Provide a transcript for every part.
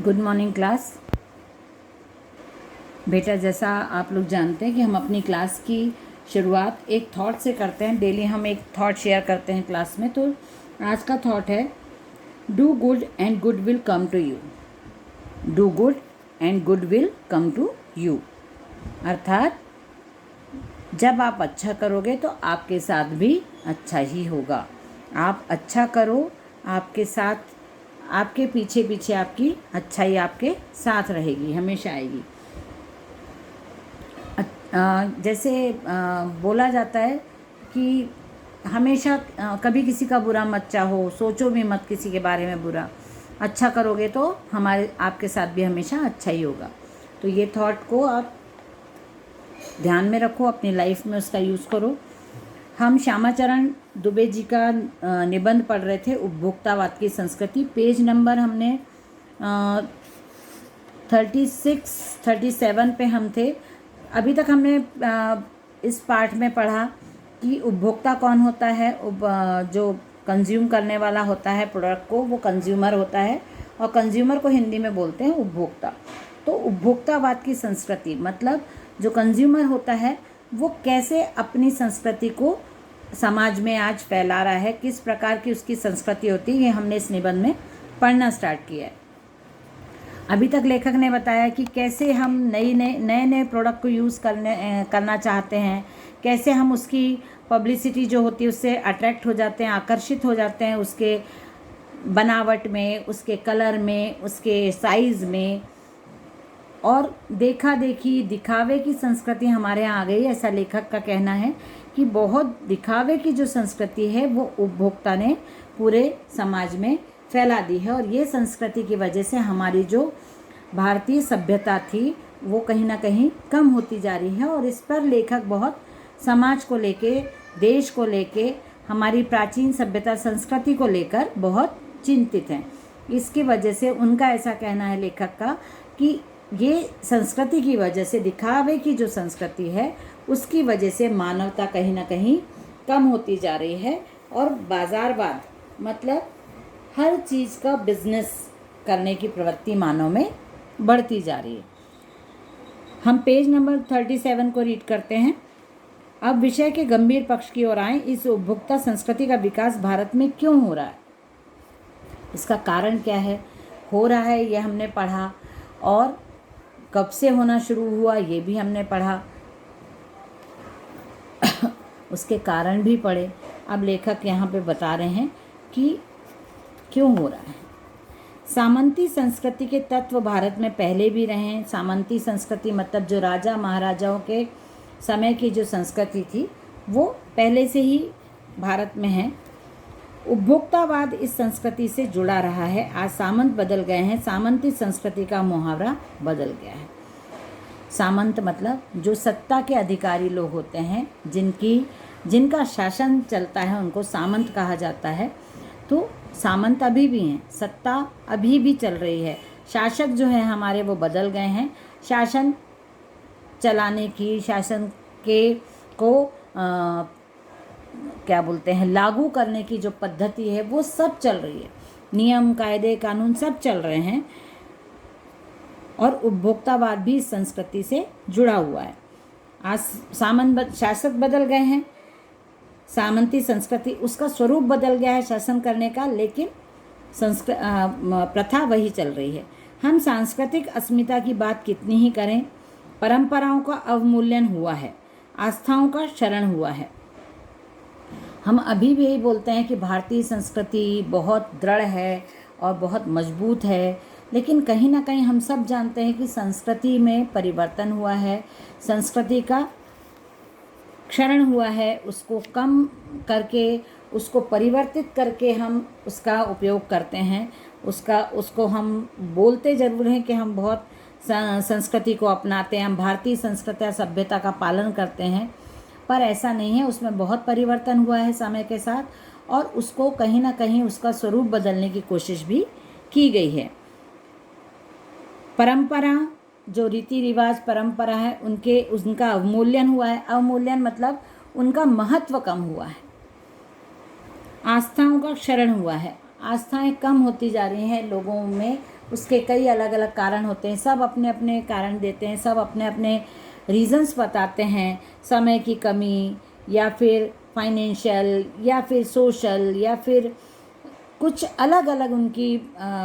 Good morning class. बेटा, जैसा आप लोग जानते हैं कि हम अपनी क्लास की शुरुआत एक थॉट से करते हैं। डेली हम एक थॉट शेयर करते हैं क्लास में। तो आज का थॉट है, do good and good will come to you. Do good and good will come to you, अर्थात जब आप अच्छा करोगे तो आपके साथ भी अच्छा ही होगा। आप अच्छा करो, आपके साथ, आपके पीछे पीछे आपकी अच्छाई आपके साथ रहेगी, हमेशा आएगी। जैसे बोला जाता है कि हमेशा कभी किसी का बुरा मत चाहो, सोचो भी मत किसी के बारे में बुरा। अच्छा करोगे तो हमारे आपके साथ भी हमेशा अच्छा ही होगा। तो ये थॉट को आप ध्यान में रखो, अपनी लाइफ में उसका यूज़ करो। हम श्यामाचरण दुबे जी का निबंध पढ़ रहे थे, उपभोक्तावाद की संस्कृति। पेज नंबर हमने 37 पे हम थे। अभी तक हमने इस पार्ट में पढ़ा कि उपभोक्ता कौन होता है। जो कंज्यूम करने वाला होता है प्रोडक्ट को, वो कंज्यूमर होता है, और कंज्यूमर को हिंदी में बोलते हैं उपभोक्ता। तो उपभोक्तावाद की संस्कृति मतलब जो कंज्यूमर होता है वो कैसे अपनी संस्कृति को समाज में आज फैला रहा है, किस प्रकार की उसकी संस्कृति होती है, ये हमने इस निबंध में पढ़ना स्टार्ट किया है। अभी तक लेखक ने बताया कि कैसे हम नए प्रोडक्ट को यूज़ करना चाहते हैं, कैसे हम उसकी पब्लिसिटी जो होती है उससे अट्रैक्ट हो जाते हैं, आकर्षित हो जाते हैं, उसके बनावट में, उसके कलर में, उसके साइज़ में। और देखा देखी दिखावे की संस्कृति हमारे यहाँ आ गई। ऐसा लेखक का कहना है कि बहुत दिखावे की जो संस्कृति है वो उपभोक्ता ने पूरे समाज में फैला दी है, और ये संस्कृति की वजह से हमारी जो भारतीय सभ्यता थी वो कहीं ना कहीं कम होती जा रही है। और इस पर लेखक बहुत समाज को लेके, देश को लेके, हमारी प्राचीन सभ्यता संस्कृति को लेकर बहुत चिंतित हैं। इसकी वजह से उनका ऐसा कहना है लेखक का कि ये संस्कृति की वजह से, दिखावे की जो संस्कृति है उसकी वजह से मानवता कहीं ना कहीं कम होती जा रही है, और बाजारवाद मतलब हर चीज़ का बिजनेस करने की प्रवृत्ति मानव में बढ़ती जा रही है। हम पेज नंबर 37 को रीड करते हैं। अब विषय के गंभीर पक्ष की ओर आए। इस उपभोक्ता संस्कृति का विकास भारत में क्यों हो रहा है, इसका कारण क्या है, हो रहा है यह हमने पढ़ा, और कब से होना शुरू हुआ ये भी हमने पढ़ा, उसके कारण भी पढ़े। अब लेखक यहाँ पे बता रहे हैं कि क्यों हो रहा है। सामंती संस्कृति के तत्व भारत में पहले भी रहे हैं। सामंती संस्कृति मतलब जो राजा महाराजाओं के समय की जो संस्कृति थी वो पहले से ही भारत में है। उपभोक्तावाद इस संस्कृति से जुड़ा रहा है। आज सामंत बदल गए हैं, सामंती संस्कृति का मुहावरा बदल गया है। सामंत मतलब जो सत्ता के अधिकारी लोग होते हैं, जिनका शासन चलता है, उनको सामंत कहा जाता है। तो सामंत अभी भी हैं, सत्ता अभी भी चल रही है। शासक जो है हमारे वो बदल गए हैं। शासन चलाने की, शासन के को क्या बोलते हैं, लागू करने की जो पद्धति है वो सब चल रही है। नियम, कायदे, कानून सब चल रहे हैं, और उपभोक्तावाद भी इस संस्कृति से जुड़ा हुआ है। आज शासक बदल गए हैं, सामंती संस्कृति उसका स्वरूप बदल गया है शासन करने का, लेकिन प्रथा वही चल रही है। हम सांस्कृतिक अस्मिता की बात कितनी ही करें, परंपराओं का अवमूल्यन हुआ है, आस्थाओं का क्षरण हुआ है। हम अभी भी यही बोलते हैं कि भारतीय संस्कृति बहुत दृढ़ है और बहुत मजबूत है, लेकिन कहीं ना कहीं हम सब जानते हैं कि संस्कृति में परिवर्तन हुआ है, संस्कृति का क्षरण हुआ है। उसको कम करके, उसको परिवर्तित करके हम उसका उपयोग करते हैं। उसको हम बोलते ज़रूर हैं कि हम बहुत संस्कृति को अपनाते हैं, हम भारतीय संस्कृति या सभ्यता का पालन करते हैं, पर ऐसा नहीं है। उसमें बहुत परिवर्तन हुआ है समय के साथ, और उसको कहीं ना कहीं उसका स्वरूप बदलने की कोशिश भी की गई है। परंपरा, जो रीति रिवाज परंपरा है, उनका अवमूल्यन हुआ है। अवमूल्यन मतलब उनका महत्व कम हुआ है। आस्थाओं का क्षरण हुआ है, आस्थाएं कम होती जा रही हैं लोगों में, उसके कई अलग अलग कारण होते हैं, सब अपने अपने कारण देते हैं, सब अपने अपने रीजंस बताते हैं, समय की कमी या फिर फाइनेंशियल या फिर सोशल या फिर कुछ अलग अलग उनकी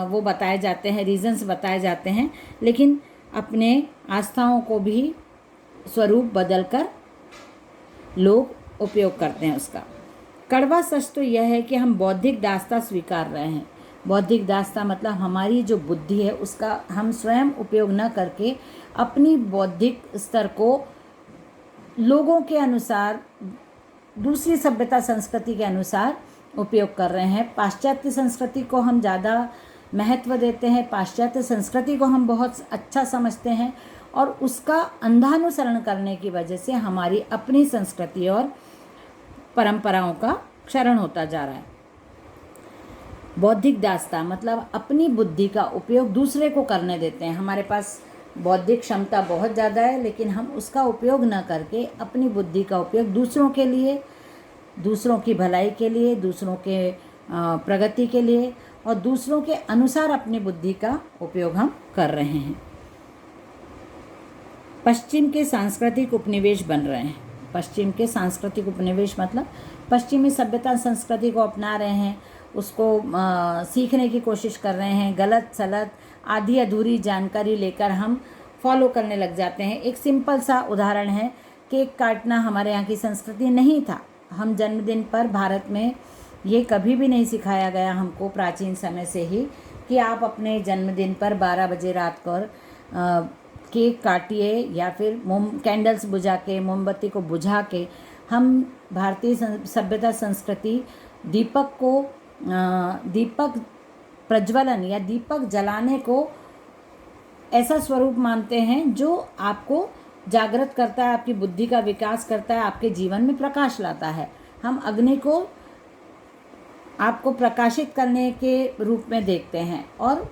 वो बताए जाते हैं, रीजंस बताए जाते हैं। लेकिन अपने आस्थाओं को भी स्वरूप बदलकर लोग उपयोग करते हैं उसका। कड़वा सच तो यह है कि हम बौद्धिक दास्ता स्वीकार रहे हैं। बौद्धिक दास्ता मतलब हमारी जो बुद्धि है उसका हम स्वयं उपयोग न करके अपनी बौद्धिक स्तर को लोगों के अनुसार, दूसरी सभ्यता संस्कृति के अनुसार उपयोग कर रहे हैं। पाश्चात्य संस्कृति को हम ज़्यादा महत्व देते हैं, पाश्चात्य संस्कृति को हम बहुत अच्छा समझते हैं और उसका अंधानुसरण करने की वजह से हमारी अपनी संस्कृति और परंपराओं का क्षरण होता जा रहा है। बौद्धिक दास्ता मतलब अपनी बुद्धि का उपयोग दूसरे को करने देते हैं। हमारे पास बौद्धिक क्षमता बहुत ज़्यादा है लेकिन हम उसका उपयोग न करके अपनी बुद्धि का उपयोग दूसरों के लिए, दूसरों की भलाई के लिए, दूसरों के प्रगति के लिए और दूसरों के अनुसार अपनी बुद्धि का उपयोग हम कर रहे हैं। पश्चिम के सांस्कृतिक उपनिवेश बन रहे हैं। पश्चिम के सांस्कृतिक उपनिवेश मतलब पश्चिमी सभ्यता संस्कृति को अपना रहे हैं, उसको सीखने की कोशिश कर रहे हैं। गलत सलत आधी अधूरी जानकारी लेकर हम फॉलो करने लग जाते हैं। एक सिंपल सा उदाहरण है, केक काटना हमारे यहाँ की संस्कृति नहीं था। हम जन्मदिन पर भारत में ये कभी भी नहीं सिखाया गया हमको प्राचीन समय से ही कि आप अपने जन्मदिन पर 12 बजे रात को केक काटिए या फिर कैंडल्स बुझा के, मोमबत्ती को बुझा के। हम भारतीय सभ्यता संस्कृति दीपक प्रज्वलन या दीपक जलाने को ऐसा स्वरूप मानते हैं जो आपको जागृत करता है, आपकी बुद्धि का विकास करता है, आपके जीवन में प्रकाश लाता है। हम अग्नि को आपको प्रकाशित करने के रूप में देखते हैं। और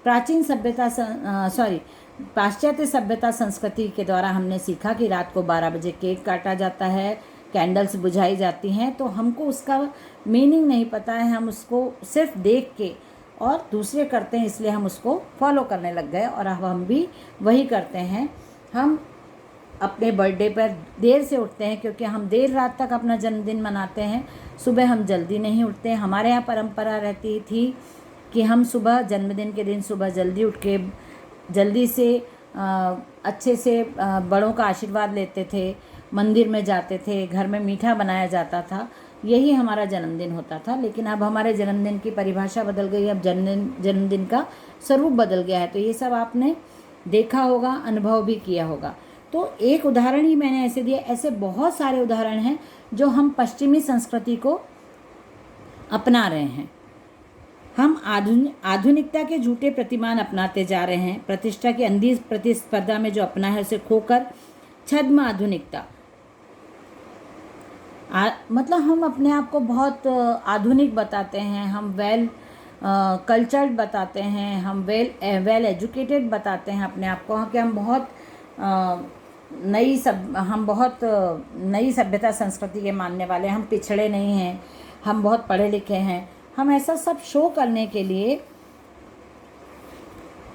प्राचीन सभ्यता पाश्चात्य सभ्यता संस्कृति के द्वारा हमने सीखा कि रात को 12 बजे केक काटा जाता है, कैंडल्स बुझाई जाती हैं, तो हमको उसका मीनिंग नहीं पता है। हम उसको सिर्फ देख के और दूसरे करते हैं इसलिए हम उसको फॉलो करने लग गए और अब हम भी वही करते हैं। हम अपने बर्थडे पर देर से उठते हैं क्योंकि हम देर रात तक अपना जन्मदिन मनाते हैं। सुबह हम जल्दी नहीं उठते। हमारे यहाँ परंपरा रहती थी कि हम सुबह जन्मदिन के दिन सुबह जल्दी उठ के जल्दी से अच्छे से बड़ों का आशीर्वाद लेते थे, मंदिर में जाते थे, घर में मीठा बनाया जाता था, यही हमारा जन्मदिन होता था। लेकिन अब हमारे जन्मदिन की परिभाषा बदल गई, अब जन्मदिन का स्वरूप बदल गया है। तो ये सब आपने देखा होगा, अनुभव भी किया होगा। तो एक उदाहरण ही मैंने ऐसे दिया, ऐसे बहुत सारे उदाहरण हैं जो हम पश्चिमी संस्कृति को अपना रहे हैं। हम आधुनिकता के झूठे प्रतिमान अपनाते जा रहे हैं। प्रतिष्ठा की अंधी प्रतिस्पर्धा में जो अपना है उसे खोकर छद्म आधुनिकता मतलब हम अपने आप को बहुत आधुनिक बताते हैं, हम वेल कल्चर्ड बताते हैं, हम वेल एजुकेटेड बताते हैं अपने आप को कि हम बहुत नई सभ्यता संस्कृति के मानने वाले, हम पिछड़े नहीं हैं, हम बहुत पढ़े लिखे हैं। हम ऐसा सब शो करने के लिए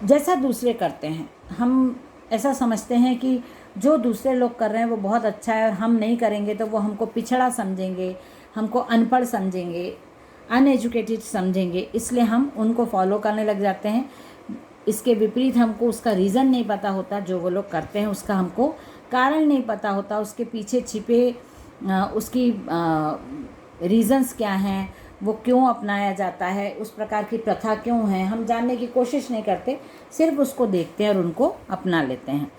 जैसा दूसरे करते हैं, हम ऐसा समझते हैं कि जो दूसरे लोग कर रहे हैं वो बहुत अच्छा है और हम नहीं करेंगे तो वो हमको पिछड़ा समझेंगे, हमको अनपढ़ समझेंगे, अनएजुकेटेड समझेंगे, इसलिए हम उनको फॉलो करने लग जाते हैं। इसके विपरीत हमको उसका रीज़न नहीं पता होता, जो वो लोग करते हैं उसका हमको कारण नहीं पता होता, उसके पीछे छिपे उसकी रीज़न्स क्या हैं, वो क्यों अपनाया जाता है, उस प्रकार की प्रथा क्यों है, हम जानने की कोशिश नहीं करते, सिर्फ उसको देखते हैं और उनको अपना लेते हैं।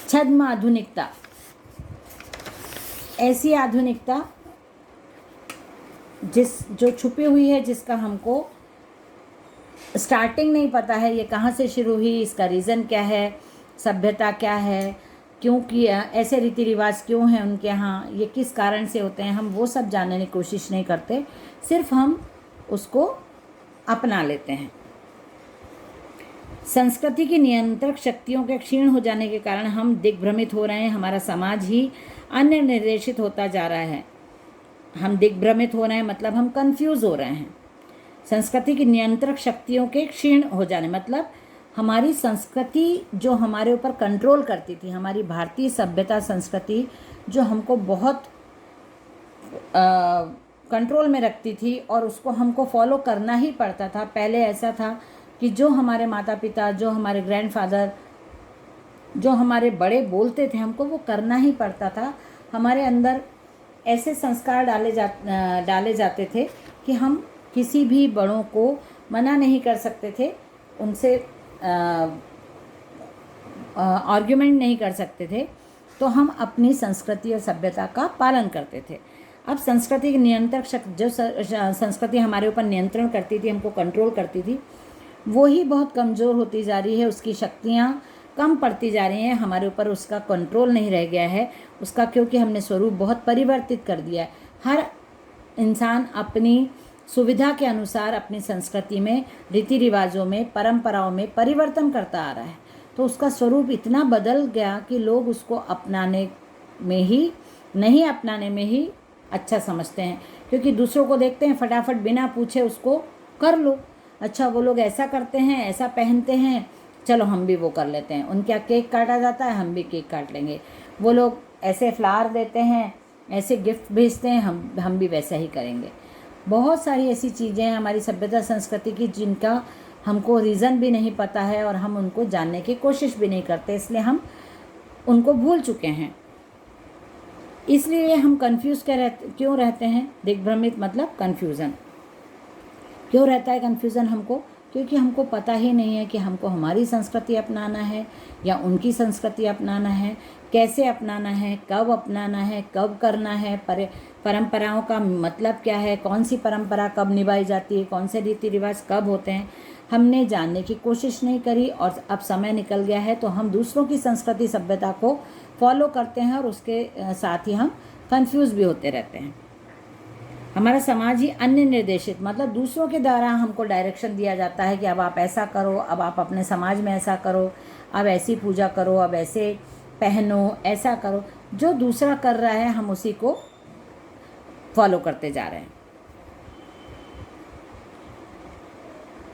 छद्म आधुनिकता, ऐसी आधुनिकता जो छुपी हुई है, जिसका हमको स्टार्टिंग नहीं पता है, ये कहाँ से शुरू हुई, इसका रीज़न क्या है, सभ्यता क्या है, क्यों किया, ऐसे रीति रिवाज क्यों हैं उनके यहाँ, ये किस कारण से होते हैं, हम वो सब जानने की कोशिश नहीं करते, सिर्फ हम उसको अपना लेते हैं। संस्कृति की नियंत्रक शक्तियों के क्षीण हो जाने के कारण हम दिग्भ्रमित हो रहे हैं, हमारा समाज ही अन्य निर्देशित होता जा रहा है। हम दिग्भ्रमित हो रहे हैं मतलब हम कंफ्यूज हो रहे हैं। संस्कृति की नियंत्रक शक्तियों के क्षीण हो जाने, मतलब हमारी संस्कृति जो हमारे ऊपर कंट्रोल करती थी, हमारी भारतीय सभ्यता संस्कृति जो हमको बहुत कंट्रोल में रखती थी और उसको हमको फॉलो करना ही पड़ता था। पहले ऐसा था कि जो हमारे माता पिता, जो हमारे ग्रैंडफादर, जो हमारे बड़े बोलते थे हमको वो करना ही पड़ता था। हमारे अंदर ऐसे संस्कार डाले जाते थे कि हम किसी भी बड़ों को मना नहीं कर सकते थे, उनसे आर्ग्यूमेंट नहीं कर सकते थे, तो हम अपनी संस्कृति और सभ्यता का पालन करते थे। अब संस्कृति की नियंत्रक शक्ति, जो संस्कृति हमारे ऊपर नियंत्रण करती थी, हमको कंट्रोल करती थी, वो ही बहुत कमज़ोर होती जा रही है। उसकी शक्तियाँ कम पड़ती जा रही हैं, हमारे ऊपर उसका कंट्रोल नहीं रह गया है उसका, क्योंकि हमने स्वरूप बहुत परिवर्तित कर दिया है। हर इंसान अपनी सुविधा के अनुसार अपनी संस्कृति में, रीति रिवाजों में, परंपराओं में परिवर्तन करता आ रहा है, तो उसका स्वरूप इतना बदल गया कि लोग उसको अपनाने में ही, नहीं अपनाने में ही अच्छा समझते हैं, क्योंकि दूसरों को देखते हैं फटाफट बिना पूछे उसको कर लो। अच्छा वो लोग ऐसा करते हैं, ऐसा पहनते हैं, चलो हम भी वो कर लेते हैं। उनके यहाँ केक काटा जाता है, हम भी केक काट लेंगे। वो लोग ऐसे फ्लावर देते हैं, ऐसे गिफ्ट भेजते हैं, हम भी वैसा ही करेंगे। बहुत सारी ऐसी चीज़ें हैं हमारी सभ्यता संस्कृति की जिनका हमको रीज़न भी नहीं पता है और हम उनको जानने की कोशिश भी नहीं करते, इसलिए हम उनको भूल चुके हैं। इसलिए हम कंफ्यूज क्यों रहते हैं? दिग्भ्रमित मतलब कन्फ्यूज़न। क्यों रहता है कन्फ्यूज़न हमको? क्योंकि हमको पता ही नहीं है कि हमको हमारी संस्कृति अपनाना है या उनकी संस्कृति अपनाना है, कैसे अपनाना है, कब अपनाना है, कब करना है, परंपराओं का मतलब क्या है, कौन सी परंपरा कब निभाई जाती है, कौन से रीति रिवाज कब होते हैं, हमने जानने की कोशिश नहीं करी। और अब समय निकल गया है तो हम दूसरों की संस्कृति सभ्यता को फॉलो करते हैं और उसके साथ ही हम कंफ्यूज भी होते रहते हैं। हमारा समाज ही अन्य निर्देशित, मतलब दूसरों के द्वारा हमको डायरेक्शन दिया जाता है कि अब आप ऐसा करो, अब आप अपने समाज में ऐसा करो, अब ऐसी पूजा करो, अब ऐसे पहनो, ऐसा करो। जो दूसरा कर रहा है हम उसी को फॉलो करते जा रहे हैं।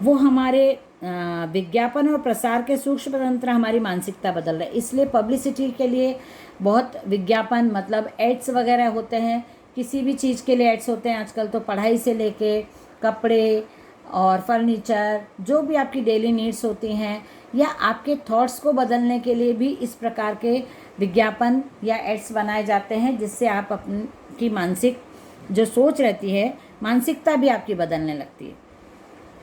वो हमारे विज्ञापन और प्रसार के सूक्ष्म तंत्र हमारी मानसिकता बदल रहे हैं। इसलिए पब्लिसिटी के लिए बहुत विज्ञापन, मतलब एड्स वगैरह होते हैं, किसी भी चीज़ के लिए एड्स होते हैं आजकल। तो पढ़ाई से लेके कपड़े और फर्नीचर, जो भी आपकी डेली नीड्स होती हैं या आपके थॉट्स को बदलने के लिए भी इस प्रकार के विज्ञापन या एड्स बनाए जाते हैं, जिससे आप अपनी मानसिक जो सोच रहती है, मानसिकता भी आपकी बदलने लगती है।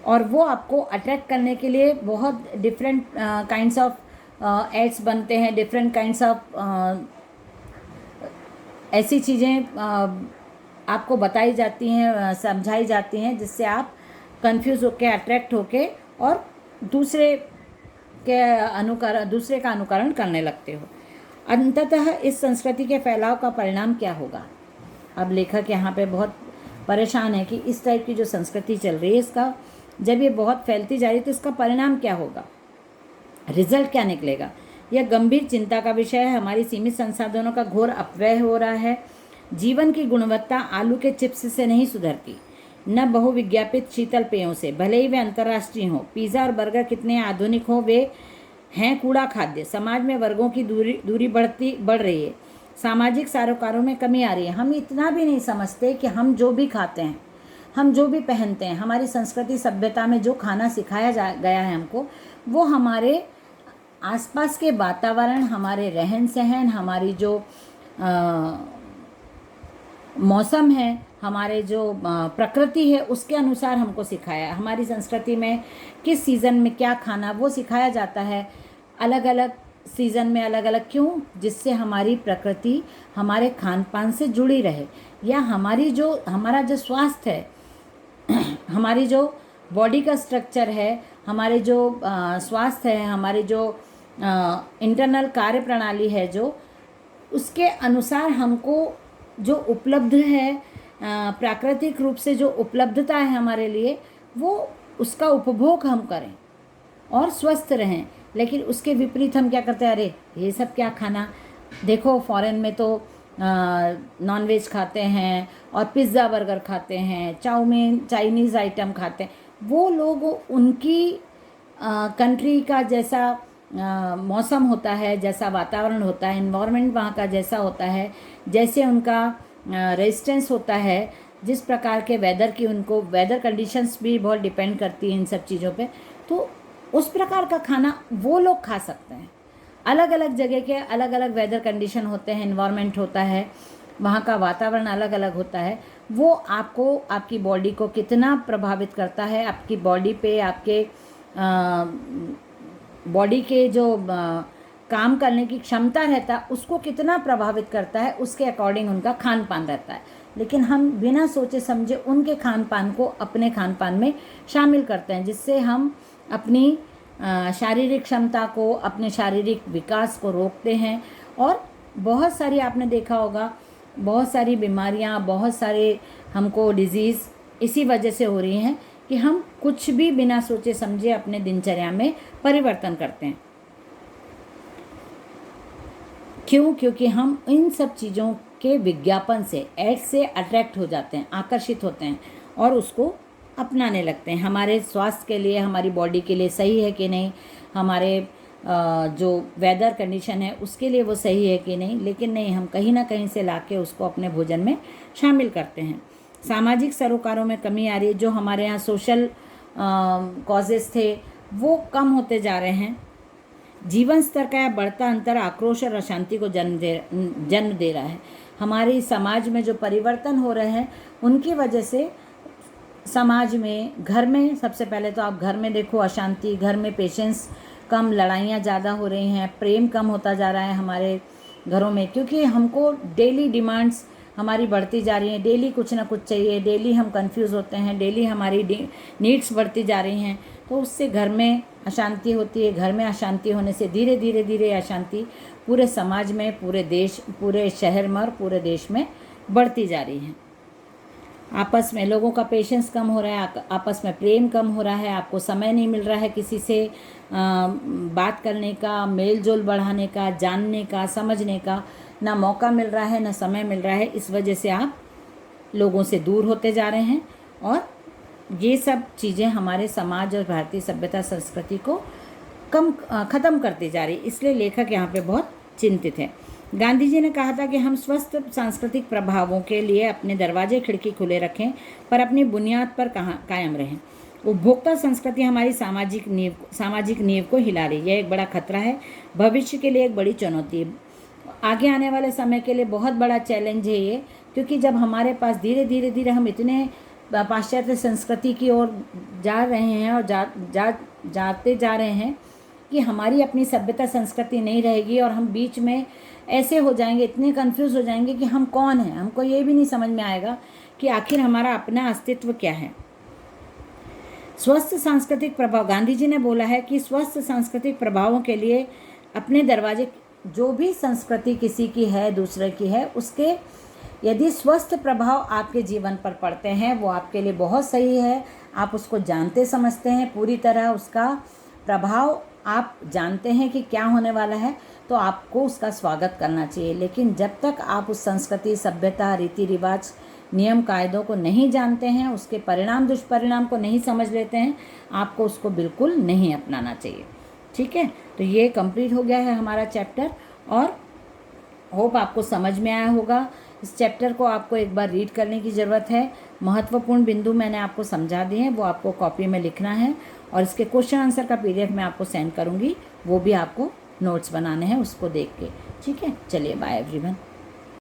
और वो आपको अट्रैक्ट करने के लिए बहुत डिफरेंट काइंड्स ऑफ एड्स बनते हैं, डिफरेंट काइंड्स ऑफ ऐसी चीज़ें आपको बताई जाती हैं, समझाई जाती हैं, जिससे आप कंफ्यूज होके, अट्रैक्ट होके और दूसरे का अनुकरण करने लगते हो। अंततः इस संस्कृति के फैलाव का परिणाम क्या होगा? अब लेखक यहाँ पे बहुत परेशान है कि इस टाइप की जो संस्कृति चल रही है, इसका जब ये बहुत फैलती जा रही है तो इसका परिणाम क्या होगा, रिजल्ट क्या निकलेगा? यह गंभीर चिंता का विषय है। हमारी सीमित संसाधनों का घोर अपव्यय हो रहा है। जीवन की गुणवत्ता आलू के चिप्स से नहीं सुधरती, न बहुविज्ञापित शीतल पेयों से, भले ही वे अंतर्राष्ट्रीय हों। पिज़्ज़ा और बर्गर कितने आधुनिक हों, वे हैं कूड़ा खाद्य। समाज में वर्गों की दूरी बढ़ रही है, सामाजिक सरोकारों में कमी आ रही है। हम इतना भी नहीं समझते कि हम जो भी खाते हैं, हम जो भी पहनते हैं, हमारी संस्कृति सभ्यता में जो खाना सिखाया गया है हमको, वो हमारे आसपास के वातावरण, हमारे रहन सहन, हमारी जो मौसम है, हमारे जो प्रकृति है, उसके अनुसार हमको सिखाया है। हमारी संस्कृति में किस सीज़न में क्या खाना, वो सिखाया जाता है। अलग अलग सीज़न में अलग अलग, क्यों? जिससे हमारी प्रकृति हमारे खान पान से जुड़ी रहे, या हमारा जो स्वास्थ्य है, हमारी जो बॉडी का स्ट्रक्चर है, हमारे जो स्वास्थ्य है, हमारे जो इंटरनल कार्य प्रणाली है, जो उसके अनुसार हमको जो उपलब्ध है, प्राकृतिक रूप से जो उपलब्धता है हमारे लिए, वो उसका उपभोग हम करें और स्वस्थ रहें। लेकिन उसके विपरीत हम क्या करते हैं? अरे ये सब क्या खाना, देखो फॉरेन में तो नॉन वेज खाते हैं और पिज़्ज़ा बर्गर खाते हैं, चाउमीन चाइनीज़ आइटम खाते हैं, वो लोग उनकी कंट्री का जैसा मौसम होता है, जैसा वातावरण होता है, इन्वायरमेंट वहाँ का जैसा होता है, जैसे उनका रेजिस्टेंस होता है, जिस प्रकार के वेदर की उनको वेदर कंडीशंस भी बहुत डिपेंड करती हैं इन सब चीज़ों पे, तो उस प्रकार का खाना वो लोग खा सकते हैं। अलग अलग जगह के अलग अलग वेदर कंडीशन होते हैं, इन्वायरमेंट होता है, वहाँ का वातावरण अलग अलग होता है, वो आपको आपकी बॉडी को कितना प्रभावित करता है, आपकी बॉडी पे आपके बॉडी के जो काम करने की क्षमता रहता है उसको कितना प्रभावित करता है, उसके अकॉर्डिंग उनका खान पान रहता है। लेकिन हम बिना सोचे समझे उनके खान पान को अपने खान पान में शामिल करते हैं, जिससे हम अपनी शारीरिक क्षमता को, अपने शारीरिक विकास को रोकते हैं। और बहुत सारी आपने देखा होगा, बहुत सारी बीमारियां, बहुत सारे हमको डिजीज़ इसी वजह से हो रही हैं कि हम कुछ भी बिना सोचे समझे अपने दिनचर्या में परिवर्तन करते हैं। क्यों? क्योंकि हम इन सब चीज़ों के विज्ञापन से, ऐड से अट्रैक्ट हो जाते हैं, आकर्षित होते हैं और उसको अपनाने लगते हैं। हमारे स्वास्थ्य के लिए, हमारी बॉडी के लिए सही है कि नहीं, हमारे जो वेदर कंडीशन है उसके लिए वो सही है कि नहीं, लेकिन नहीं, हम कहीं ना कहीं से लाके उसको अपने भोजन में शामिल करते हैं। सामाजिक सरोकारों में कमी आ रही है। जो हमारे यहाँ सोशल कॉजेस थे वो कम होते जा रहे हैं। जीवन स्तर का बढ़ता अंतर आक्रोश और अशांति को जन्म दे रहा है। हमारे समाज में जो परिवर्तन हो रहे हैं उनकी वजह से समाज में, घर में, सबसे पहले तो आप घर में देखो अशांति, घर में पेशेंस कम, लड़ाइयाँ ज़्यादा हो रही हैं, प्रेम कम होता जा रहा है हमारे घरों में, क्योंकि हमको डेली डिमांड्स हमारी बढ़ती जा रही हैं, डेली कुछ ना कुछ चाहिए, डेली हम कंफ्यूज होते हैं, डेली हमारी नीड्स बढ़ती जा रही हैं, तो उससे घर में अशांति होती है। घर में अशांति होने से धीरे धीरे धीरे अशांति पूरे समाज में, पूरे देश, पूरे शहर में और पूरे देश में बढ़ती जा रही है। आपस में लोगों का पेशेंस कम हो रहा है, आपस में प्रेम कम हो रहा है, आपको समय नहीं मिल रहा है किसी से बात करने का, मेल जोल बढ़ाने का, जानने का, समझने का, ना मौका मिल रहा है, ना समय मिल रहा है। इस वजह से आप लोगों से दूर होते जा रहे हैं और ये सब चीज़ें हमारे समाज और भारतीय सभ्यता संस्कृति को ख़त्म करती जा रही। इसलिए लेखक यहाँ पे बहुत चिंतित है। गांधी जी ने कहा था कि हम स्वस्थ सांस्कृतिक प्रभावों के लिए अपने दरवाजे खिड़की खुले रखें, पर अपनी बुनियाद पर कायम रहें। उपभोक्ता संस्कृति हमारी सामाजिक नींव को हिला रही है। यह एक बड़ा खतरा है, भविष्य के लिए एक बड़ी चुनौती है, आगे आने वाले समय के लिए बहुत बड़ा चैलेंज है ये, क्योंकि जब हमारे पास धीरे धीरे धीरे हम इतने पाश्चात्य संस्कृति की ओर जा रहे हैं और जाते जा रहे हैं कि हमारी अपनी सभ्यता संस्कृति नहीं रहेगी और हम बीच में ऐसे हो जाएंगे, इतने कंफ्यूज हो जाएंगे कि हम कौन हैं। हमको ये भी नहीं समझ में आएगा कि आखिर हमारा अपना अस्तित्व क्या है। स्वस्थ सांस्कृतिक प्रभाव, गांधी जी ने बोला है कि स्वस्थ सांस्कृतिक प्रभावों के लिए अपने दरवाजे, जो भी संस्कृति किसी की है, दूसरे की है, उसके यदि स्वस्थ प्रभाव आपके जीवन पर पड़ते हैं वो आपके लिए बहुत सही है। आप उसको जानते समझते हैं पूरी तरह, उसका प्रभाव आप जानते हैं कि क्या होने वाला है, तो आपको उसका स्वागत करना चाहिए। लेकिन जब तक आप उस संस्कृति, सभ्यता, रीति रिवाज, नियम कायदों को नहीं जानते हैं, उसके परिणाम दुष्परिणाम को नहीं समझ लेते हैं, आपको उसको बिल्कुल नहीं अपनाना चाहिए। ठीक है, तो ये कंप्लीट हो गया है हमारा चैप्टर और होप आपको समझ में आया होगा। इस चैप्टर को आपको एक बार रीड करने की ज़रूरत है। महत्वपूर्ण बिंदु मैंने आपको समझा दिए हैं, वो आपको कॉपी में लिखना है और इसके क्वेश्चन आंसर का PDF मैं आपको सेंड करूँगी, वो भी आपको नोट्स बनाने हैं उसको देख के। ठीक है, चलिए बाय एवरीवन।